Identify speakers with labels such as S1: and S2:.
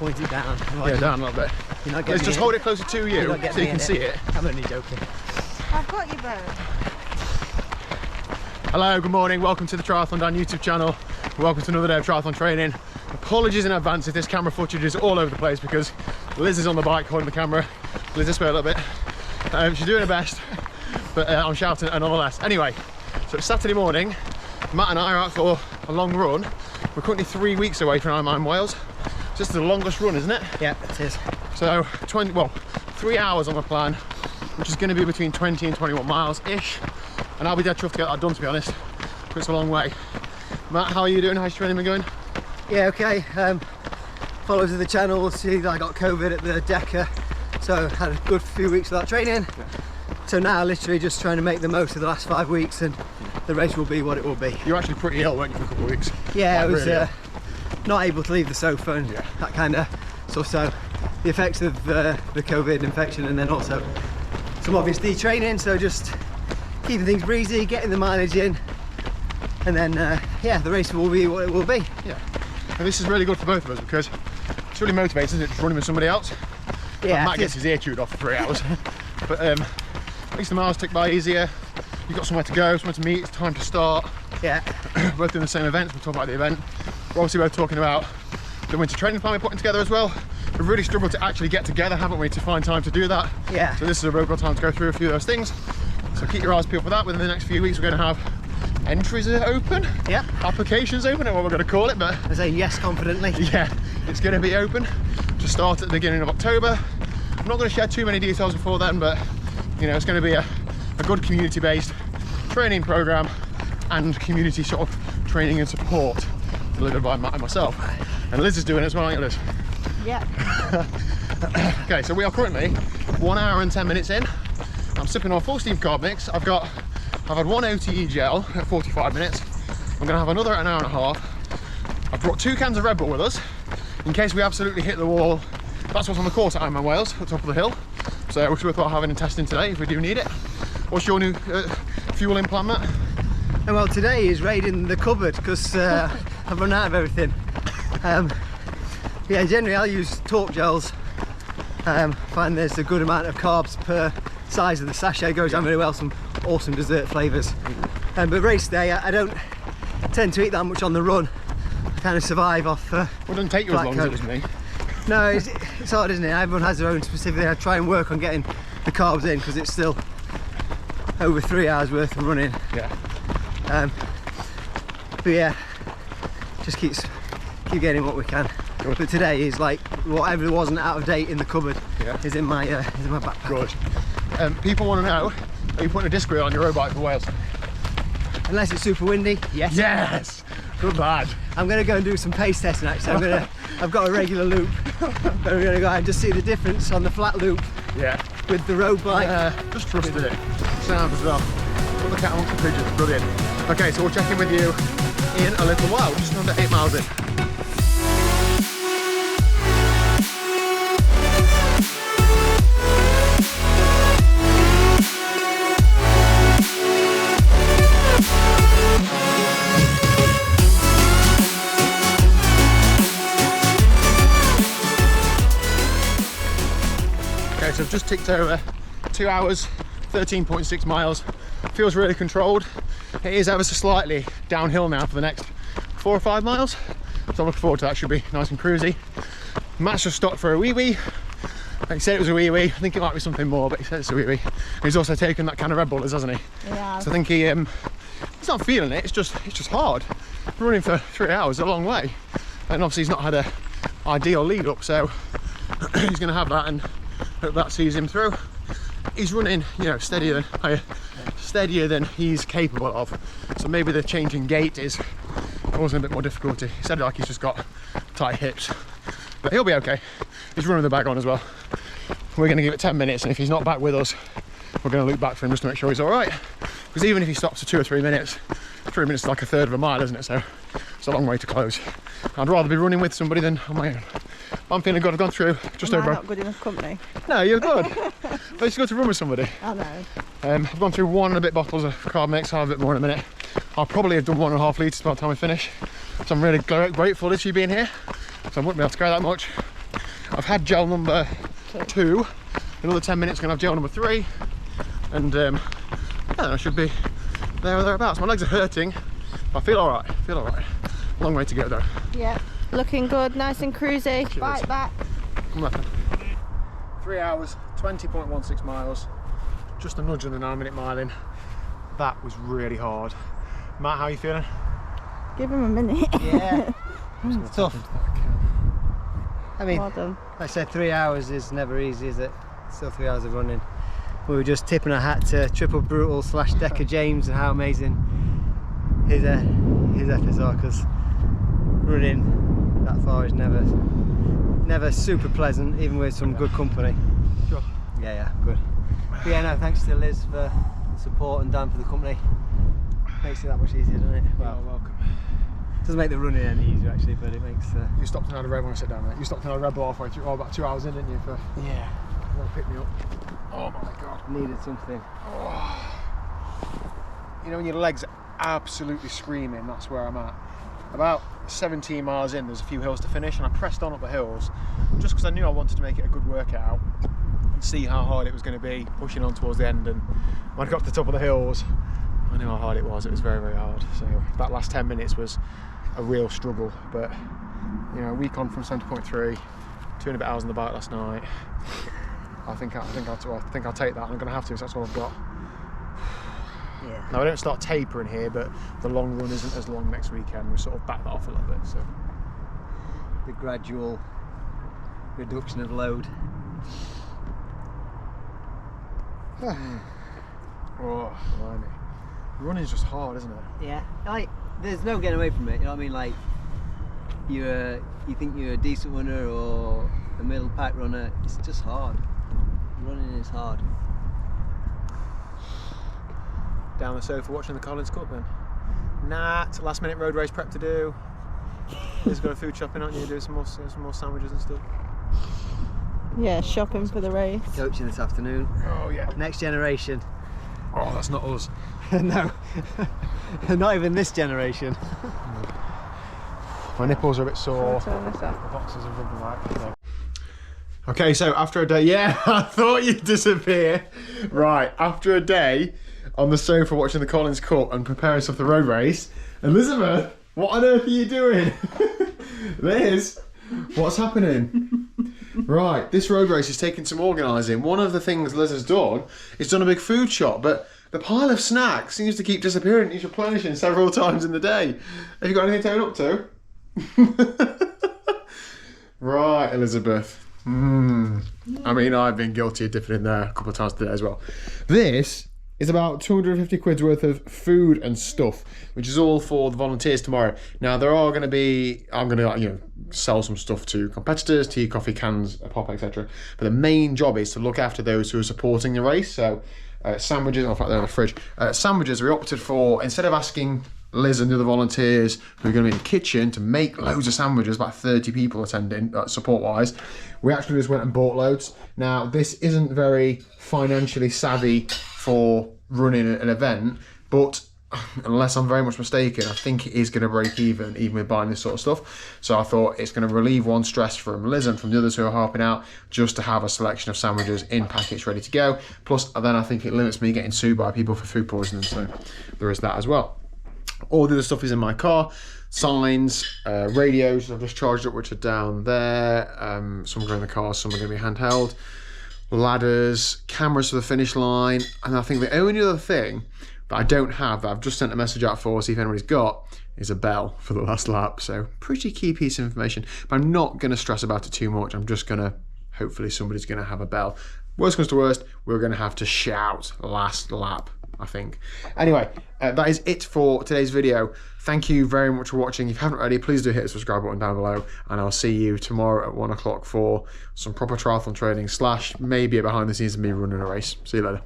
S1: point it down.
S2: Yeah, down a little bit.
S1: You're not
S2: Let's just hold it closer to you so you can see it.
S1: I'm only joking.
S3: I've got you both.
S2: Hello, good morning. Welcome to the TriathlonDan YouTube channel. Welcome to another day of triathlon training. Apologies in advance if this camera footage is all over the place because Liz is on the bike holding the camera. Liz, this way a little bit. She's doing her best, but I'm shouting at her nonetheless. Anyway, so it's Saturday morning. Matt and I are out for a long run. We're currently 3 weeks away from Ironman Wales. This is the longest run, isn't it?
S1: Yeah, it is.
S2: So 3 hours on the plan, which is going to be between 20 and 21 miles-ish. And I'll be dead chuffed to get that done, to be honest. But it's a long way. Matt, how are you doing? How's your training been going?
S1: Yeah, okay. Followers of the channel will see that I got COVID at the Decker. So had a good few weeks without training. So now literally just trying to make the most of the last 5 weeks and the race will be what it will be.
S2: You were actually pretty ill, weren't you, for a couple of weeks?
S1: Yeah,
S2: like,
S1: I was
S2: really
S1: not able to leave the sofa and that kind of stuff. So the effects of the COVID infection and then also some obvious detraining. So just keeping things breezy, getting the mileage in. And then, yeah, the race will be what it will be.
S2: Yeah. And this is really good for both of us because it's really motivating, isn't it, just running with somebody else?
S1: Yeah.
S2: Matt gets his ear chewed off for 3 hours. But at least the miles tick by easier. You've got somewhere to go, somewhere to meet, it's time to start.
S1: Yeah.
S2: Both doing the same events, we'll talk about the event. We're obviously both talking about the winter training plan we're putting together as well. We've really struggled to actually get together, haven't we, to find time to do that?
S1: Yeah.
S2: So this is a real good time to go through a few of those things. So keep your eyes peeled for that. Within the next few weeks, we're going to have entries open.
S1: Yep.
S2: Applications open, or what we're going to call it, but
S1: I say yes confidently.
S2: yeah, it's going to be open to start at the beginning of October. I'm not going to share too many details before then, but you know, it's going to be a good community-based training program and community sort of training and support delivered by Matt and myself. And Liz is doing it as well, aren't you, Liz?
S3: Yeah.
S2: Okay, so we are currently 1 hour and 10 minutes in. I'm sipping on full steam carb mix. I've had one OTE gel at 45 minutes. I'm gonna have another an hour and a half. I've brought 2 cans of Red Bull with us in case we absolutely hit the wall. That's what's on the course at Ironman Wales, at the top of the hill. So it's worthwhile having and testing today if we do need it. What's your new fueling plan, Matt?
S1: And well, today is raiding the cupboard because I've run out of everything. Yeah, generally I'll use Torque gels. Find there's a good amount of carbs per size of the sachet, goes down very well, some awesome dessert flavours. But race day, I don't tend to eat that much on the run. I kind of survive off
S2: Well, it doesn't take you as long as it was me.
S1: No, it's hard, isn't it? Everyone has their own specific. I try and work on getting the carbs in because it's still over 3 hours worth of running.
S2: Yeah.
S1: But yeah, just keep getting what we can.
S2: Good.
S1: But today is like whatever wasn't out of date in the cupboard is in my backpack.
S2: Good. People want to know, are you putting a disc wheel on your road bike for Wales?
S1: Unless it's super windy, yes.
S2: Yes! Good lad.
S1: I'm going to go and do some pace testing actually. I've got a regular loop. I'm going to go and just see the difference on the flat loop
S2: Yeah.
S1: with the road bike.
S2: Just trusted it. Sound as well. Put the cat amongst the pigeons. Brilliant. Okay, so we'll check in with you in a little while. Just under 8 miles in. So I've just ticked over 2 hours, 13.6 miles. Feels really controlled. It is ever so slightly downhill now for the next 4 or 5 miles. So I'm looking forward to that, should be nice and cruisy. Matt's just stopped for a wee-wee. He said it was a wee-wee. I think it might be something more, but he said it's a wee-wee. He's also taken that can of Red Bull, hasn't he?
S3: Yeah.
S2: So I think he's not feeling it, it's just hard. Running for 3 hours is a long way. And obviously he's not had an ideal lead up, so he's gonna have that and hope that sees him through. He's running, you know, steadier than he's capable of. So maybe the change in gait is causing a bit more difficulty. He said like he's just got tight hips, but he'll be okay. He's running the bag on as well. We're going to give it 10 minutes, and if he's not back with us, we're going to loop back for him just to make sure he's all right. Because even if he stops for 2 or 3 minutes, 3 minutes is like a third of a mile, isn't it? So it's a long way to close. I'd rather be running with somebody than on my own. I'm feeling good. I've gone through just over.
S3: Not good enough company.
S2: No, you're good. But it's good to run with somebody.
S3: I know.
S2: I've gone through 1 and a bit bottles of carb mix. I'll have a bit more in a minute. I'll probably have done 1.5 litres by the time we finish. So I'm really grateful that you being here. So I wouldn't be able to carry that much. I've had gel number 2. Another 10 minutes, gonna have gel number 3. And yeah, I should be there or thereabouts. My legs are hurting, but I feel all right. Long way to go though.
S3: Yeah, looking good, nice and cruisy.
S2: Cheers.
S3: Bite back.
S2: Come on. 3 hours, 20.16 miles. Just a nudge on the 9-minute mile in. That was really hard. Matt, how are you feeling?
S3: Give him a minute.
S1: Yeah, it's tough. I mean,
S3: Well done.
S1: like I said, 3 hours is never easy, is it? Still 3 hours of running. We were just tipping our hat to Triple Brutal / Decker James and how amazing his efforts are, because running that far is never super pleasant, even with some good company.
S2: Sure.
S1: Yeah, good. But yeah, no, thanks to Liz for the support and Dan for the company. Makes it that much easier, doesn't it?
S2: Well, welcome.
S1: Doesn't make the running any easier actually, but it makes.
S2: You stopped and had a Red when I sit down, mate. You stopped and had a Red Bull halfway through, about 2 hours in, didn't you? For
S1: Yeah.
S2: you want to pick me up. Oh my god.
S1: Needed something.
S2: Oh. You know when your legs are absolutely screaming, that's where I'm at. About 17 miles in, there's a few hills to finish, and I pressed on up the hills just because I knew I wanted to make it a good workout and see how hard it was going to be pushing on towards the end. And when I got to the top of the hills, I knew how hard it was. It was very, very hard. So that last 10 minutes was a real struggle. But you know, a week on from 7.3, 2 and a bit hours on the bike last night. I think I'll take that. I'm going to have to, so that's all I've got.
S1: Yeah.
S2: Now I don't start tapering here, but the long run isn't as long next weekend. We sort of back that off a little bit. So
S1: The gradual reduction of load.
S2: oh, blimey. Running's just hard, isn't it?
S1: Yeah. Like, there's no getting away from it. You know what I mean? Like, you think you're a decent runner or a middle pack runner. It's just hard. Running is hard.
S2: Down the sofa watching the Collins Cup then. Nat, last minute road race prep to do. Liz got a food shopping, aren't you? Doing some more sandwiches and stuff.
S3: Yeah, shopping for the race.
S1: Coaching this afternoon.
S2: Oh yeah.
S1: Next generation.
S2: Oh, that's not us.
S1: No. Not even this generation.
S2: My nipples are a bit sore.
S3: Turn this off.
S2: The boxes are rubbing back. So. Okay, so after a day, yeah, I thought you'd disappear. Right, after a day on the sofa watching the Collins Cup and preparing stuff for the road race, Elizabeth, what on earth are you doing? Liz, what's happening? Right, this road race is taking some organising. One of the things Liz has done is done a big food shop, but the pile of snacks seems to keep disappearing. He's replenishing several times in the day. Have you got anything to own up to? Right, Elizabeth. I mean, I've been guilty of dipping in there a couple of times today as well. This is about 250 quid's worth of food and stuff, which is all for the volunteers tomorrow. Now, there are going to be, I'm going to, sell some stuff to competitors, tea, coffee, cans, a pop, etc. But the main job is to look after those who are supporting the race. So, sandwiches, in fact, they're in the fridge. Sandwiches, we opted for, instead of asking Liz and the other volunteers who are going to be in the kitchen to make loads of sandwiches, about 30 people attending, support-wise, we actually just went and bought loads. Now, this isn't very financially savvy for running an event, but unless I'm very much mistaken, I think it is going to break even with buying this sort of stuff. So I thought it's going to relieve one stress from Liz and from the others who are helping out, just to have a selection of sandwiches in packets ready to go. Plus, then I think it limits me getting sued by people for food poisoning, so there is that as well. All the other stuff is in my car. Signs, radios I've just charged up, which are down there. Some are going in the car, some are going to be handheld. Ladders, cameras for the finish line. And I think the only other thing that I don't have, that I've just sent a message out for, see if anybody's got, is a bell for the last lap. So pretty key piece of information. But I'm not going to stress about it too much. I'm just going to, hopefully somebody's going to have a bell. Worst comes to worst, we're going to have to shout last lap, I think. Anyway, that is it for today's video. Thank you very much for watching. If you haven't already, please do hit the subscribe button down below, and I'll see you tomorrow at 1 o'clock for some proper triathlon training / maybe a behind the scenes of me running a race. See you later.